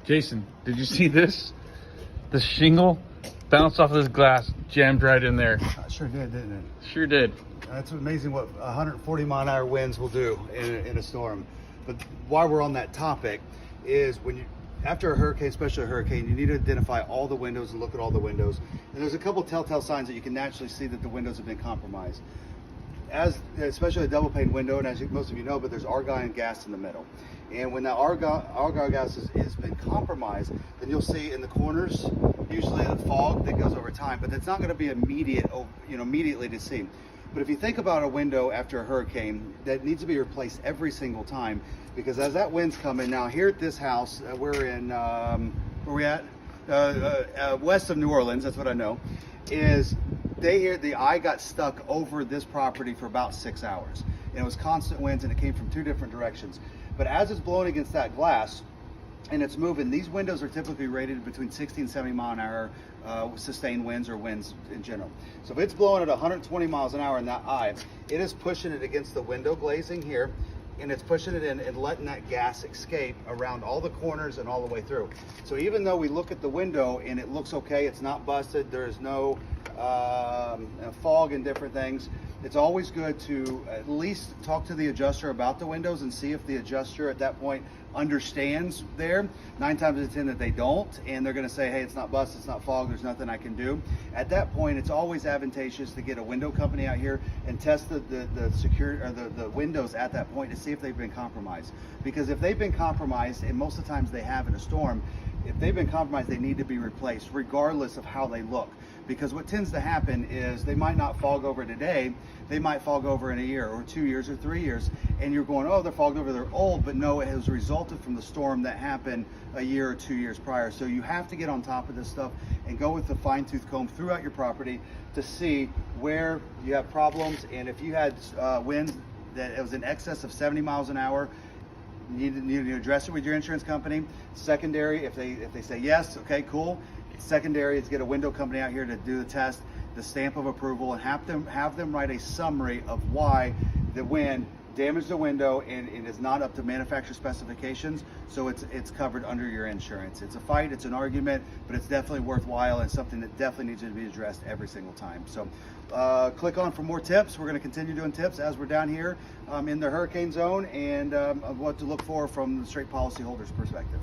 Jason, did you see this? The shingle bounced off this glass, jammed right in there. Sure did, didn't it? Sure did. That's amazing what 140 mile an hour winds will do in a storm. But while we're on that topic, is when you, after a hurricane, especially a hurricane, you need to identify all the windows and look at all the windows. And there's a couple telltale signs that you can naturally see that the windows have been compromised. Especially a double pane window, and as most of you know, but there's argon gas in the middle. And when that argon gas has been compromised, then you'll see in the corners, usually the fog that goes over time, but that's not going to be immediately to see. But if you think about a window after a hurricane, that needs to be replaced every single time, because as that wind's coming, now here at this house, we're in, where we at? West of New Orleans, that's what I know, is the eye got stuck over this property for about 6 hours. And it was constant winds, and it came from 2 different directions. But as it's blowing against that glass and it's moving, these windows are typically rated between 60 and 70 mile an hour sustained winds or winds in general. So if it's blowing at 120 miles an hour in that eye, it is pushing it against the window glazing here, and it's pushing it in and letting that gas escape around all the corners and all the way through. So even though we look at the window and it looks okay, it's not busted, there is no fog and different things, it's always good to at least talk to the adjuster about the windows and see if the adjuster at that point understands there. 9 times out of 10 that they don't, and they're going to say, hey, it's not busted, it's not fog, there's nothing I can do. At that point, it's always advantageous to get a window company out here and test the windows at that point to see if they've been compromised. Because if they've been compromised, and most of the times they have in a storm, if they've been compromised, they need to be replaced regardless of how they look. Because what tends to happen is they might not fog over today, they might fog over in a year or 2 years or 3 years, and you're going, oh, they're fogged over, they're old, but no, it has resulted from the storm that happened a year or 2 years prior. So you have to get on top of this stuff and go with the fine-tooth comb throughout your property to see where you have problems. And if you had winds that it was in excess of 70 miles an hour, you need to address it with your insurance company. Secondary, if they say yes, okay, cool. Secondary is get a window company out here to do the test, the stamp of approval, and have them write a summary of why the wind damaged the window and is not up to manufacturer specifications, so it's covered under your insurance. It's a fight, it's an argument, but it's definitely worthwhile and something that definitely needs to be addressed every single time. So click on for more tips. We're going to continue doing tips as we're down here in the hurricane zone, and of what to look for from the straight policyholder's perspective.